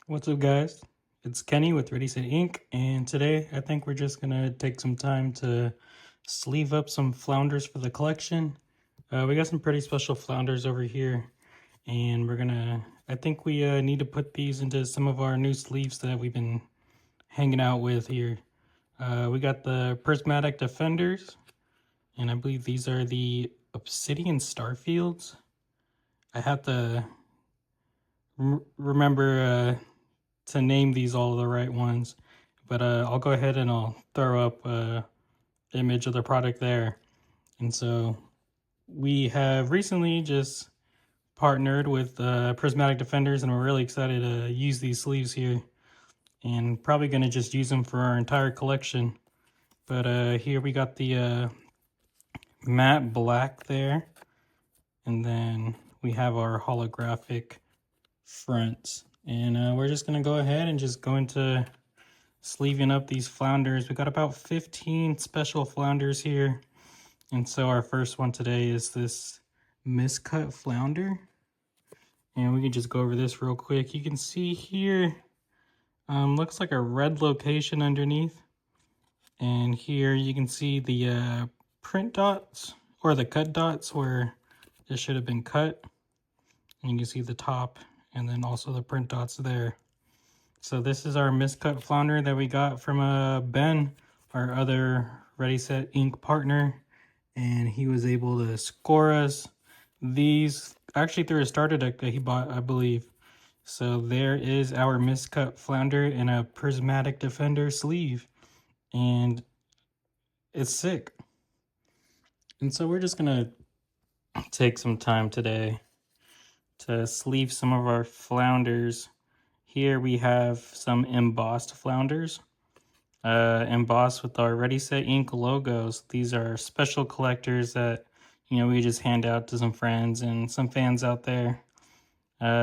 What's up, guys? It's Kenny with Ready Set Inc. And today I think we're just gonna take some time to sleeve up some flounders for the collection. We got some pretty special flounders over here, and I think we need to put these into some of our new sleeves that we've been hanging out with here. We got the Prismatic Defenders, and I believe these are the Obsidian Starfields. I have to remember to name these all the right ones, but I'll go ahead and I'll throw up image of the product there. And so we have recently just partnered with Prismatic Defenders, and we're really excited to use these sleeves here, and probably going to just use them for our entire collection. But here we got the matte black there, and then we have our holographic fronts. And we're just going to go ahead and just go into sleeving up these flounders. We got about 15 special flounders here. And so our first one today is this miscut flounder. And we can just go over this real quick. You can see here, looks like a red location underneath. And here you can see the print dots, or the cut dots where it should have been cut. And you can see the top and then also the print dots there. So this is our miscut flounder that we got from Ben, our other Ready Set Inc. partner, and he was able to score us these actually through a starter deck that he bought, I believe. So there is our miscut flounder in a Prismatic Defender sleeve, and it's sick. And so we're just gonna take some time today to sleeve some of our flounders. Here we have some embossed flounders, embossed with our Ready Set Inc. logos. These are special collectors that, you know, we just hand out to some friends and some fans out there.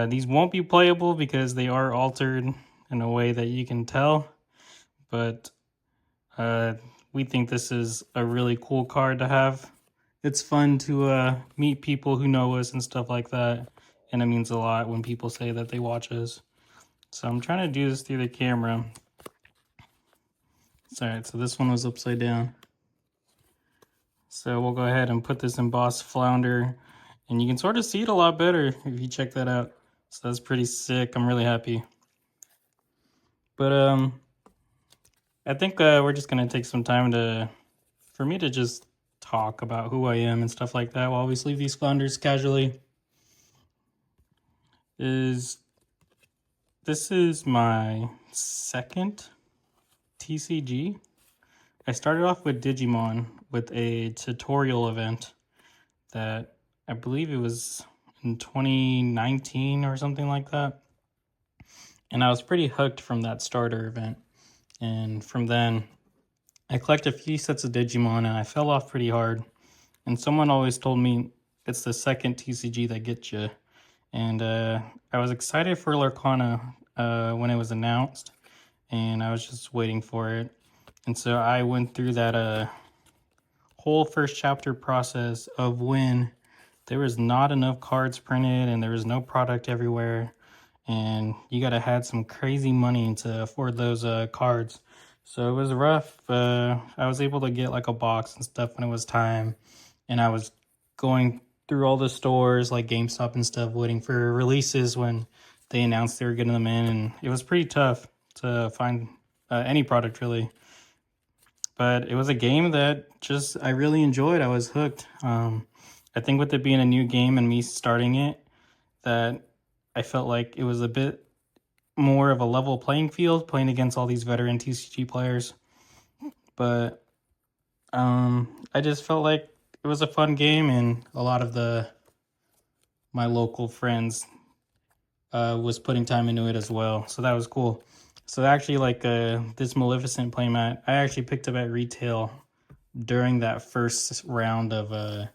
These won't be playable because they are altered in a way that you can tell, but we think this is a really cool card to have. It's fun to meet people who know us and stuff like that, and it means a lot when people say that they watch us. So I'm trying to do this through the camera. Alright, so this one was upside down. So we'll go ahead and put this embossed flounder, and you can sort of see it a lot better if you check that out. So that's pretty sick. I'm really happy. But I think we're just gonna take some time for me to just talk about who I am and stuff like that while we sleeve these flounders casually. This is my second TCG. I started off with Digimon with a tutorial event that I believe it was in 2019 or something like that. And I was pretty hooked from that starter event. And from then, I collected a few sets of Digimon, and I fell off pretty hard. And someone always told me it's the second TCG that gets you. And I was excited for Lorcana when it was announced, and I was just waiting for it. And so I went through that whole first chapter process of when there was not enough cards printed and there was no product everywhere, and you gotta have some crazy money to afford those cards. So it was rough. I was able to get like a box and stuff when it was time, and I was going through all the stores like GameStop and stuff waiting for releases when they announced they were getting them in, and it was pretty tough to find any product really. But it was a game that just I really enjoyed. I was hooked. I think with it being a new game and me starting it, that I felt like it was a bit more of a level playing field playing against all these veteran TCG players. But I just felt like it was a fun game, and a lot of my local friends was putting time into it as well. So that was cool. So actually, like this Maleficent playmat, I actually picked up at retail during that first round of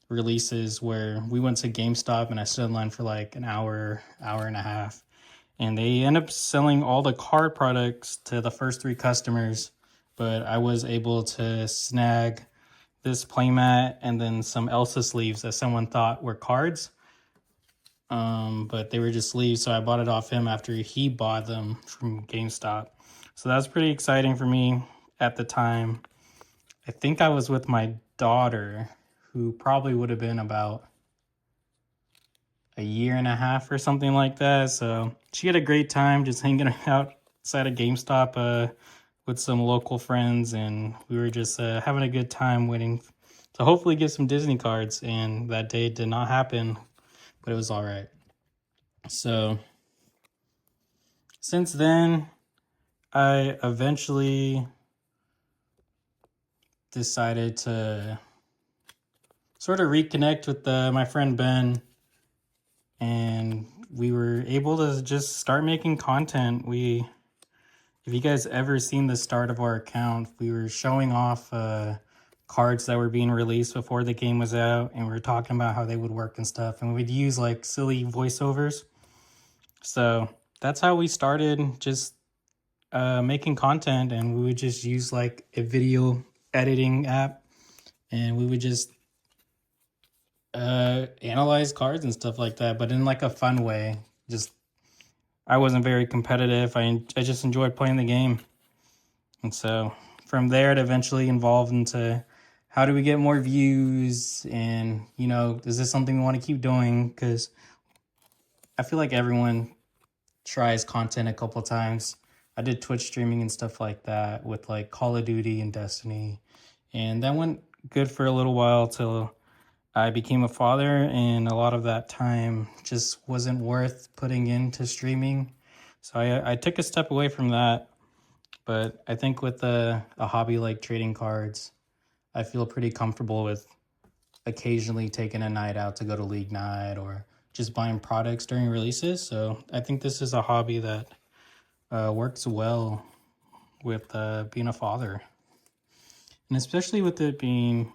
releases where we went to GameStop and I stood in line for like an hour and a half. And they end up selling all the card products to the first 3 customers. But I was able to snag this playmat and then some Elsa sleeves that someone thought were cards. but they were just sleeves, so I bought it off him after he bought them from GameStop. So that was pretty exciting for me at the time. I think I was with my daughter, who probably would have been about a year and a half or something like that. So she had a great time just hanging out outside of GameStop with some local friends, and we were just having a good time waiting to hopefully get some Disney cards. And that day did not happen, but it was all right. So since then, I eventually decided to sort of reconnect with my friend Ben, and we were able to just start making content. If you guys ever seen the start of our account, we were showing off cards that were being released before the game was out, and we were talking about how they would work and stuff, and we'd use like silly voiceovers. So that's how we started just making content, and we would just use like a video editing app, and we would just analyze cards and stuff like that, but in like a fun way. Just I wasn't very competitive. I just enjoyed playing the game. And so from there, it eventually evolved into how do we get more views, and you know, is this something we want to keep doing? Because I feel like everyone tries content a couple times. I did Twitch streaming and stuff like that with like Call of Duty and Destiny, and that went good for a little while till I became a father, and a lot of that time just wasn't worth putting into streaming. So I took a step away from that. But I think with a hobby like trading cards, I feel pretty comfortable with occasionally taking a night out to go to league night or just buying products during releases. So I think this is a hobby that works well with being a father. And especially with it being,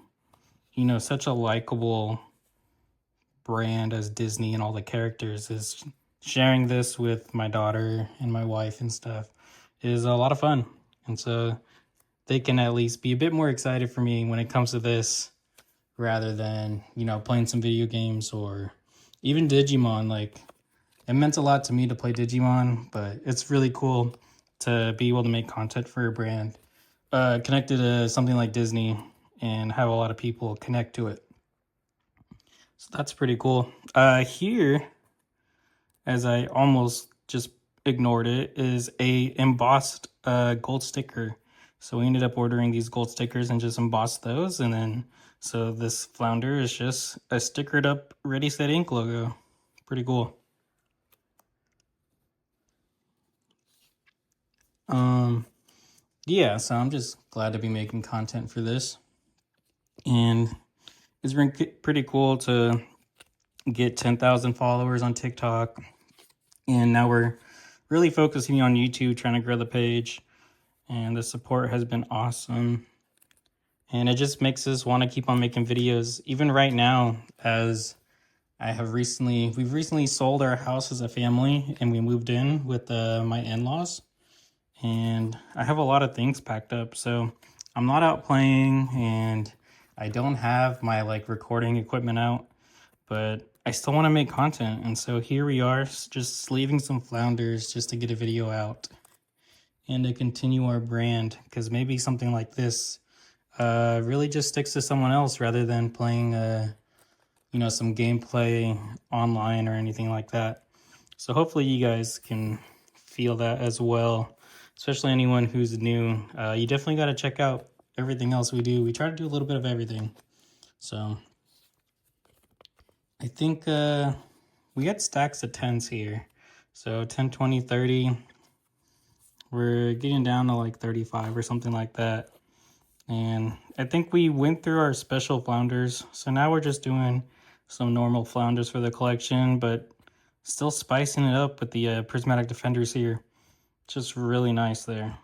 you know, such a likable brand as Disney and all the characters, is sharing this with my daughter and my wife and stuff is a lot of fun. And so they can at least be a bit more excited for me when it comes to this, rather than, you know, playing some video games or even Digimon. Like, it meant a lot to me to play Digimon, but it's really cool to be able to make content for a brand connected to something like Disney and have a lot of people connect to it. So that's pretty cool. Here, as I almost just ignored it, is a embossed gold sticker. So we ended up ordering these gold stickers and just embossed those, and then so this Flounder is just a stickered up Ready Set Ink logo. Pretty cool. Yeah, so I'm just glad to be making content for this, and it's been pretty cool to get 10,000 followers on TikTok, and now we're really focusing on YouTube, trying to grow the page, and the support has been awesome. And it just makes us want to keep on making videos, even right now, as we've recently sold our house as a family, and we moved in with my in-laws, and I have a lot of things packed up. So I'm not out playing, and I don't have my like recording equipment out, but I still want to make content. And so here we are, just sleeving some Flounders just to get a video out and to continue our brand, because maybe something like this really just sticks to someone else rather than playing you know, some gameplay online or anything like that. So hopefully you guys can feel that as well, especially anyone who's new. You definitely got to check out everything else we do. We try to do a little bit of everything. So I think we got stacks of 10s here. So 10, 20, 30. We're getting down to like 35 or something like that. And I think we went through our special Flounders. So now we're just doing some normal Flounders for the collection, but still spicing it up with the Prismatic Defenders here. Just really nice there.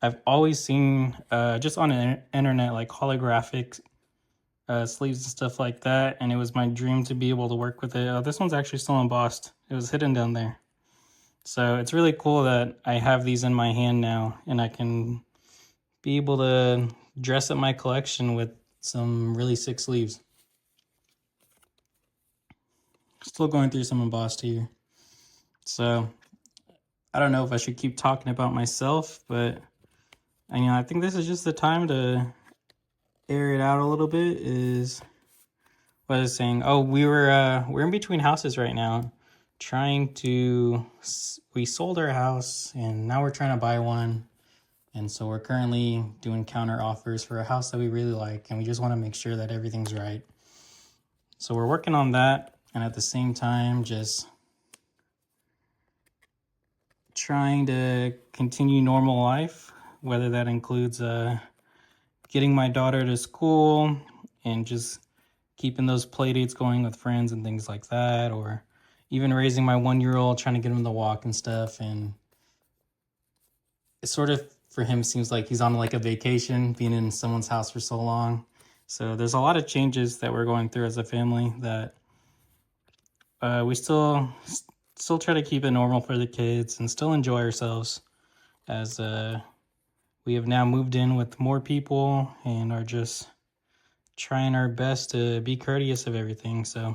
I've always seen just on the internet like holographic sleeves and stuff like that, and it was my dream to be able to work with it. This one's actually still embossed. It was hidden down there. So it's really cool that I have these in my hand now, and I can be able to dress up my collection with some really sick sleeves. Still going through some embossed here. So I don't know if I should keep talking about myself, but I think this is just the time to air it out a little bit. Is what I was saying. Oh, we're in between houses right now, we sold our house and now we're trying to buy one. And so we're currently doing counter offers for a house that we really like, and we just want to make sure that everything's right. So we're working on that, and at the same time, just trying to continue normal life, whether that includes getting my daughter to school and just keeping those play dates going with friends and things like that, or even raising my 1-year-old, trying to get him to walk and stuff. And it sort of, for him, seems like he's on like a vacation, being in someone's house for so long. So there's a lot of changes that we're going through as a family that we still try to keep it normal for the kids and still enjoy ourselves, as we have now moved in with more people and are just trying our best to be courteous of everything. So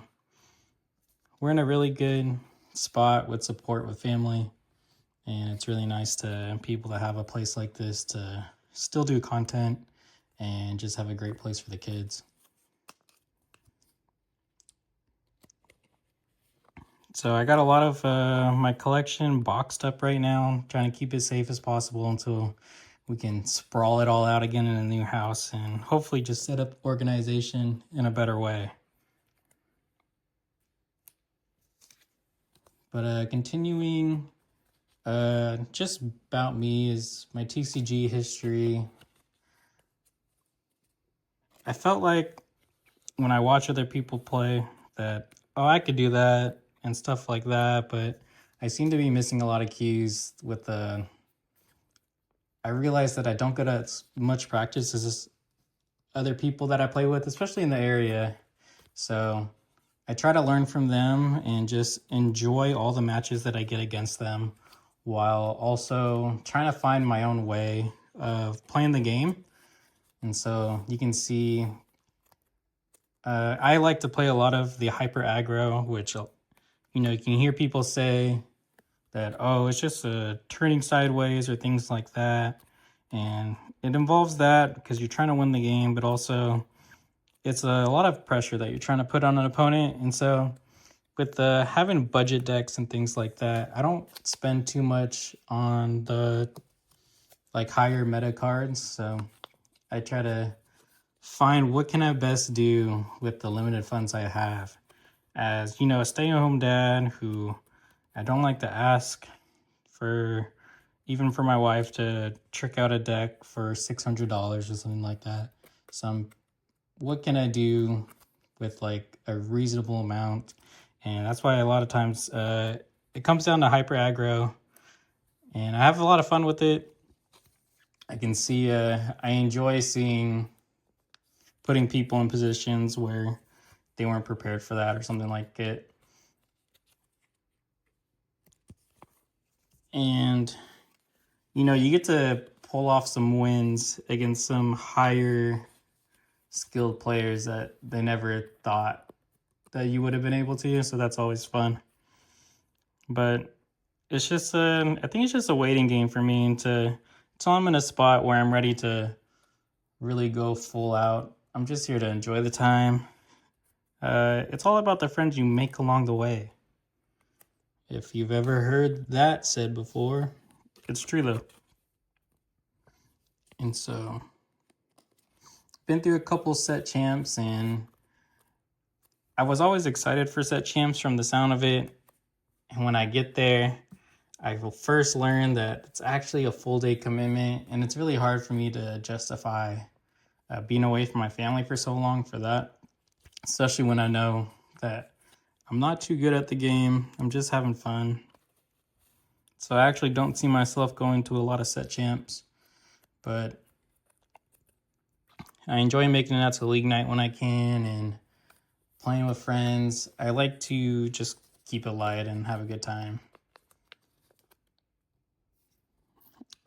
we're in a really good spot with support with family, and it's really nice to people to have a place like this to still do content and just have a great place for the kids. So I got a lot of my collection boxed up right now, trying to keep it safe as possible until we can sprawl it all out again in a new house and hopefully just set up organization in a better way. But continuing, just about me is my TCG history. I felt like when I watch other people play that, oh, I could do that and stuff like that, but I seem to be missing a lot of cues with I realize that I don't get as much practice as other people that I play with, especially in the area. So I try to learn from them and just enjoy all the matches that I get against them, while also trying to find my own way of playing the game. And so you can see I like to play a lot of the hyper aggro, which, you can hear people say that, oh, it's just turning sideways or things like that. And it involves that because you're trying to win the game, but also it's a lot of pressure that you're trying to put on an opponent. And so with having budget decks and things like that, I don't spend too much on the higher meta cards. So I try to find what can I best do with the limited funds I have. As a stay-at-home dad who I don't like to ask for, even for my wife to trick out a deck for $600 or something like that. So what can I do with a reasonable amount? And that's why a lot of times it comes down to hyper aggro, and I have a lot of fun with it. I can see I enjoy putting people in positions where they weren't prepared for that or something like it. And you get to pull off some wins against some higher skilled players that they never thought that you would have been able to, so that's always fun. But it's just I think it's just a waiting game for me until I'm in a spot where I'm ready to really go full out. I'm just here to enjoy the time. It's all about the friends you make along the way. If you've ever heard that said before, it's true though. And so been through a couple set champs, and I was always excited for set champs from the sound of it. And when I get there, I will first learn that it's actually a full day commitment, and it's really hard for me to justify being away from my family for so long for that, especially when I know that I'm not too good at the game. I'm just having fun. So I actually don't see myself going to a lot of set champs, but I enjoy making it out to league night when I can and playing with friends. I like to just keep it light and have a good time.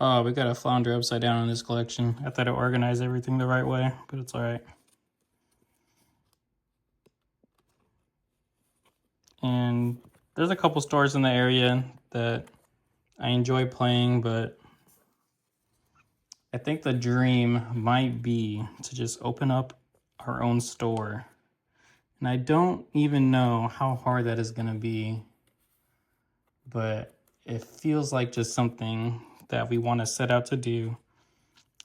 Oh, we got a Flounder upside down in this collection. I thought I organized everything the right way, but it's all right. And there's a couple stores in the area that I enjoy playing, but I think the dream might be to just open up our own store. And I don't even know how hard that is going to be, but it feels like just something that we want to set out to do,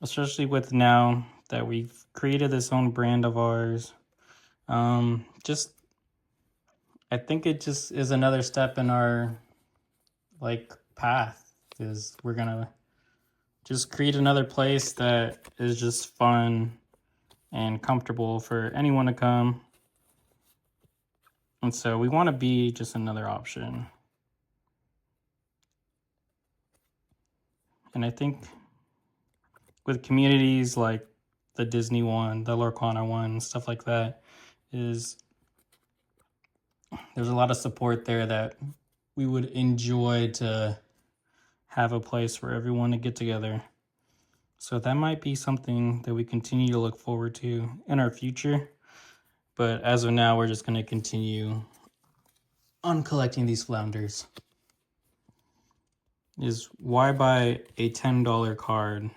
especially with now that we've created this own brand of ours. Just I think it just is another step in our path, is we're gonna just create another place that is just fun and comfortable for anyone to come. And so we want to be just another option. And I think with communities like the Disney one, the Lorcana one, stuff like that, there's a lot of support there that we would enjoy to have a place for everyone to get together. So that might be something that we continue to look forward to in our future. But as of now, we're just going to continue on collecting these flounders. Is why buy a $10 card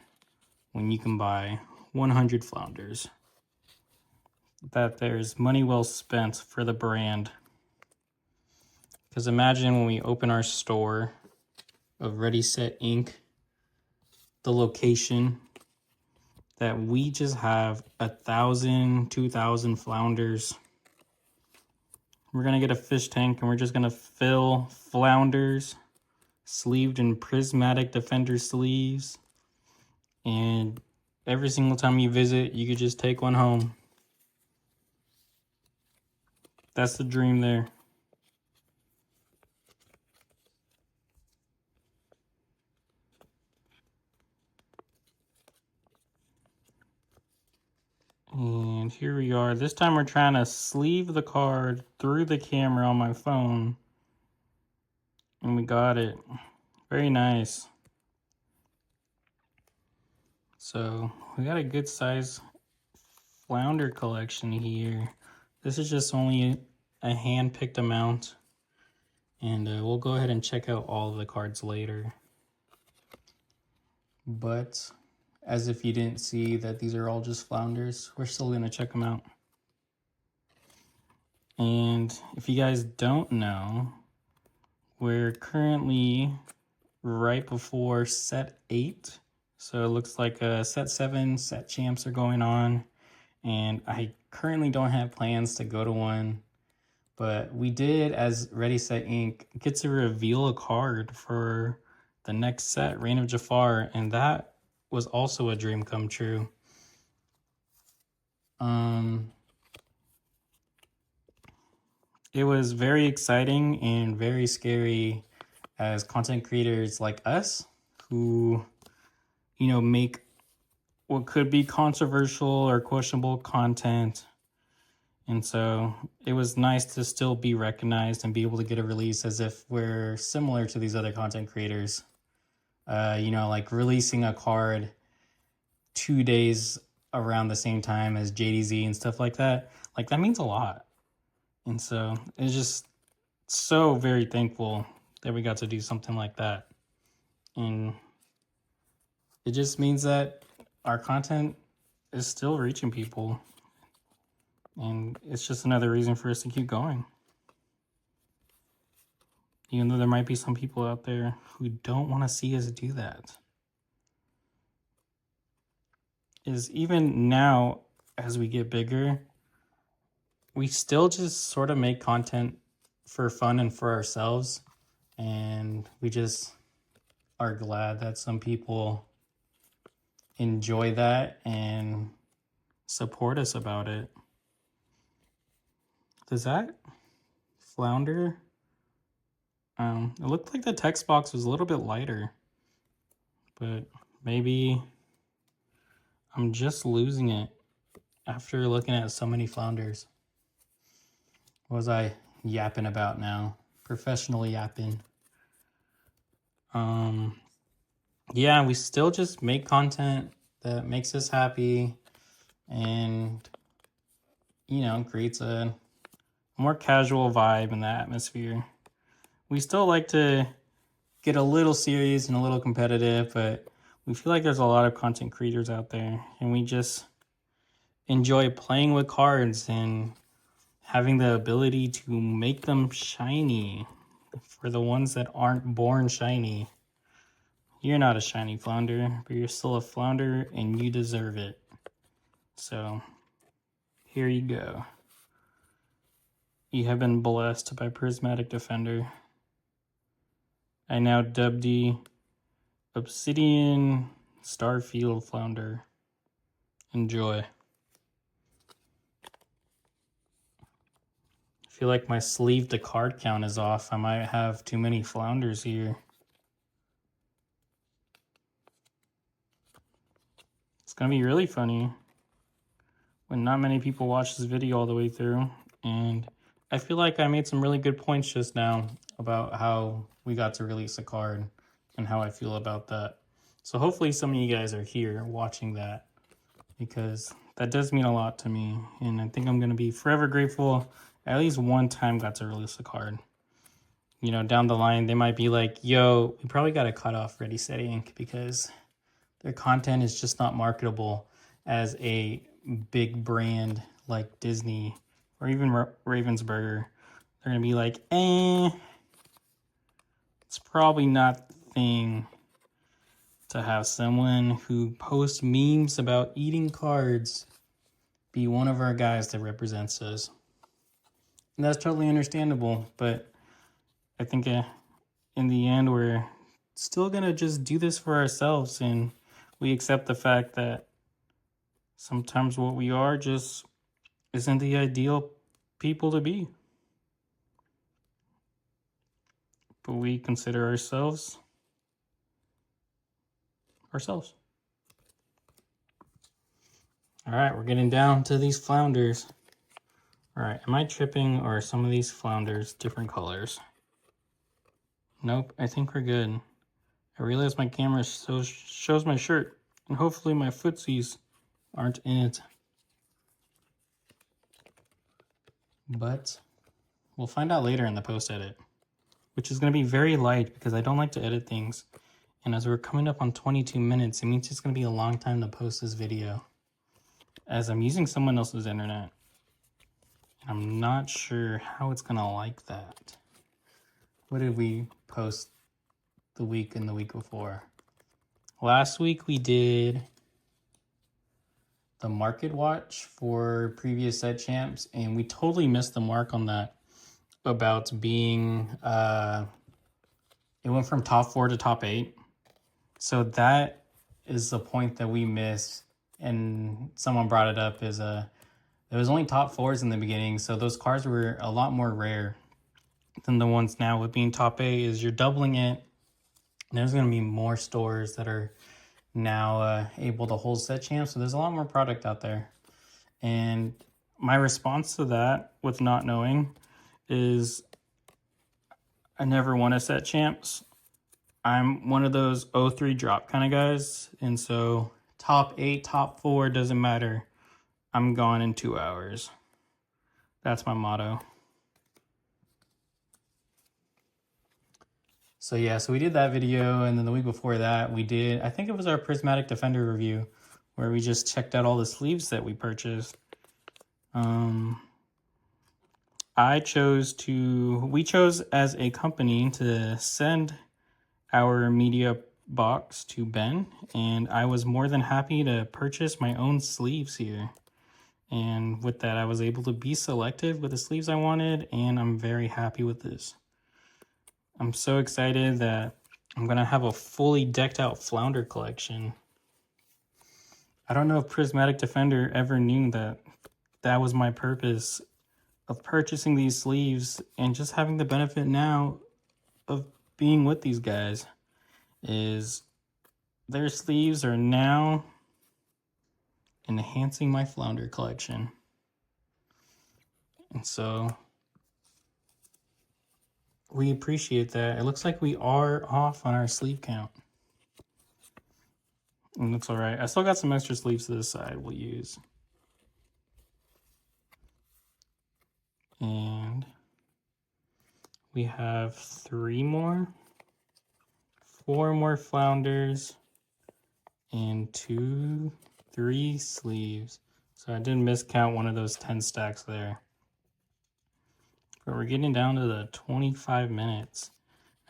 when you can buy 100 flounders? That there's money well spent for the brand. Because imagine when we open our store of Ready Set Inc., the location that we just have 1,000, 2,000 flounders. We're gonna get a fish tank and we're just gonna fill flounders sleeved in Prismatic Defender sleeves. And every single time you visit, you could just take one home. That's the dream there. And here we are. This time we're trying to sleeve the card through the camera on my phone. And we got it. Very nice. So we got a good size flounder collection here. This is just only a hand-picked amount. And we'll go ahead and check out all of the cards later. But as if you didn't see that these are all just flounders, we're still going to check them out. And if you guys don't know, we're currently right before set 8. So it looks like set 7, set champs are going on. And I currently don't have plans to go to one. But we did, as Ready Set Inc., get to reveal a card for the next set, Reign of Jafar, and that was also a dream come true. It was very exciting and very scary as content creators like us who, make what could be controversial or questionable content. And so it was nice to still be recognized and be able to get a release as if we're similar to these other content creators. Like releasing a card 2 days around the same time as JDZ and stuff like that. Like, that means a lot. And so it's just so very thankful that we got to do something like that. And it just means that our content is still reaching people. And it's just another reason for us to keep going. Even though there might be some people out there who don't want to see us do that. Is even now, as we get bigger, we still just sort of make content for fun and for ourselves. And we just are glad that some people enjoy that and support us about it. Does that flounder? It looked like the text box was a little bit lighter, but maybe I'm just losing it after looking at so many flounders. What was I yapping about now? Professional yapping. Yeah, we still just make content that makes us happy and, creates a more casual vibe in the atmosphere. we still like to get a little serious and a little competitive, but we feel like there's a lot of content creators out there, and we just enjoy playing with cards and having the ability to make them shiny for the ones that aren't born shiny. You're not a shiny Flounder, but you're still a Flounder and you deserve it. So here you go. You have been blessed by Prismatic Defender. I now dub thee Obsidian Starfield Flounder. Enjoy. I feel like my sleeve to card count is off. I might have too many Flounders here. It's gonna be really funny when not many people watch this video all the way through. And I feel like I made some really good points just now about how we got to release a card and how I feel about that. So hopefully some of you guys are here watching that, because that does mean a lot to me. And I think I'm going to be forever grateful I at least one time got to release a card. You know, down the line, they might be like, yo, we probably got to cut off Ready, Set, Inc. because their content is just not marketable as a big brand like Disney or even Ravensburger. They're going to be like, it's probably not the thing to have someone who posts memes about eating cards be one of our guys that represents us. And that's totally understandable, but I think in the end, we're still going to just do this for ourselves, and we accept the fact that sometimes what we are just isn't the ideal people to be. But we consider ourselves. All right, we're getting down to these Flounders. All right, am I tripping, or are some of these Flounders different colors? Nope, I think we're good. I realize my camera shows my shirt, and hopefully my footsies aren't in it. But we'll find out later in the post-edit, which is going to be very light because I don't like to edit things. And as we're coming up on 22 minutes, it means it's going to be a long time to post this video, as I'm using someone else's internet. I'm not sure how it's going to like that. What did we post the week and the week before? Last week we did the market watch for previous set champs, and we totally missed the mark on that about being it went from top 4 to top 8. So that is the point that we missed, and someone brought it up, is there was only top 4s in the beginning, so those cards were a lot more rare than the ones now. With being top 8 is you're doubling it. There's going to be more stores that are now able to hold set champs, so there's a lot more product out there. And my response to that, with not knowing, is I never won a set champs. I'm one of those 0-3 drop kind of guys, and so top 8, top 4 doesn't matter. I'm gone in 2 hours. That's my motto. So yeah, so we did that video, and then the week before that we did, I think it was our Prismatic Defender review, where we just checked out all the sleeves that we purchased. We chose as a company to send our media box to Ben, and I was more than happy to purchase my own sleeves here. And with that, I was able to be selective with the sleeves I wanted, and I'm very happy with this. I'm so excited that I'm going to have a fully decked out Flounder collection. I don't know if Prismatic Defender ever knew that that was my purpose of purchasing these sleeves, and just having the benefit now of being with these guys is their sleeves are now enhancing my Flounder collection. And so we appreciate that. It looks like we are off on our sleeve count, and that's all right. I still got some extra sleeves to this side we'll use. And We have 3 more, 4 more flounders, and 3 sleeves. So I did miscount one of those 10 stacks there. But we're getting down to the 25 minutes.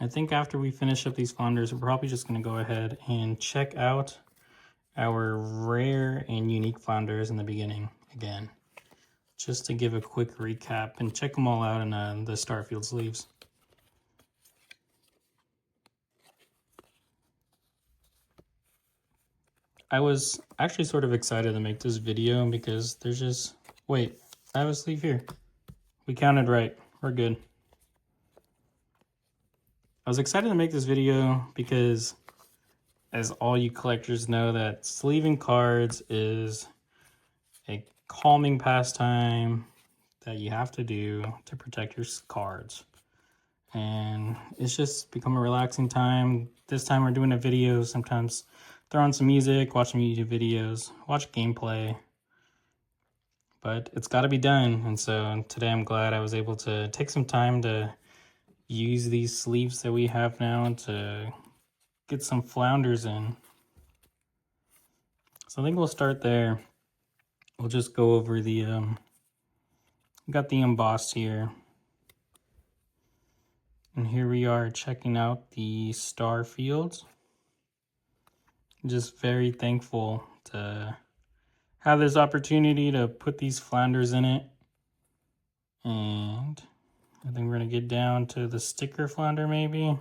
I think after we finish up these flounders, we're probably just going to go ahead and check out our rare and unique flounders in the beginning again, just to give a quick recap and check them all out in the Starfield sleeves. I was actually sort of excited to make this video because there's just, wait, I have a sleeve here. We counted right, we're good. I was excited to make this video because, as all you collectors know, that sleeving cards is a calming pastime that you have to do to protect your cards. And it's just become a relaxing time. This time we're doing a video, sometimes throw on some music, watch some YouTube videos, watch gameplay. But it's got to be done. And so today I'm glad I was able to take some time to use these sleeves that we have now to get some flounders in. So I think we'll start there. We'll just go over the, got the embossed here. And here we are checking out the star fields. Just very thankful to have this opportunity to put these flounders in it. And I think we're gonna get down to the sticker flounder maybe.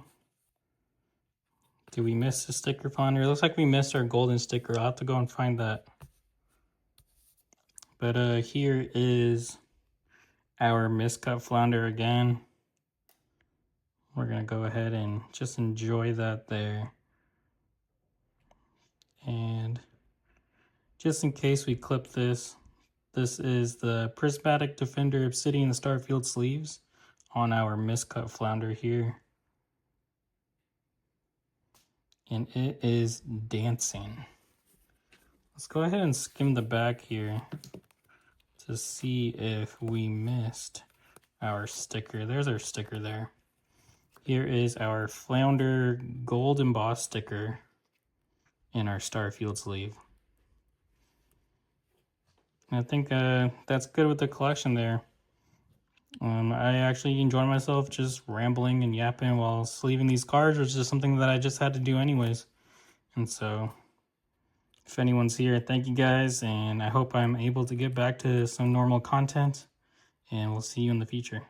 Did we miss the sticker flounder? It looks like we missed our golden sticker. I'll have to go and find that. But here is our miscut flounder again. We're gonna go ahead and just enjoy that there. And just in case we clip this, this is the Prismatic Defender Obsidian Starfield sleeves on our miscut flounder here. And it is dancing. Let's go ahead and skim the back here to see if we missed our sticker. There's our sticker there. Here is our Flounder gold embossed sticker in our Starfield sleeve. And I think that's good with the collection there. I actually enjoyed myself just rambling and yapping while sleeving these cards, which is something that I just had to do anyways. And so, if anyone's here, thank you guys, and I hope I'm able to get back to some normal content, and we'll see you in the future.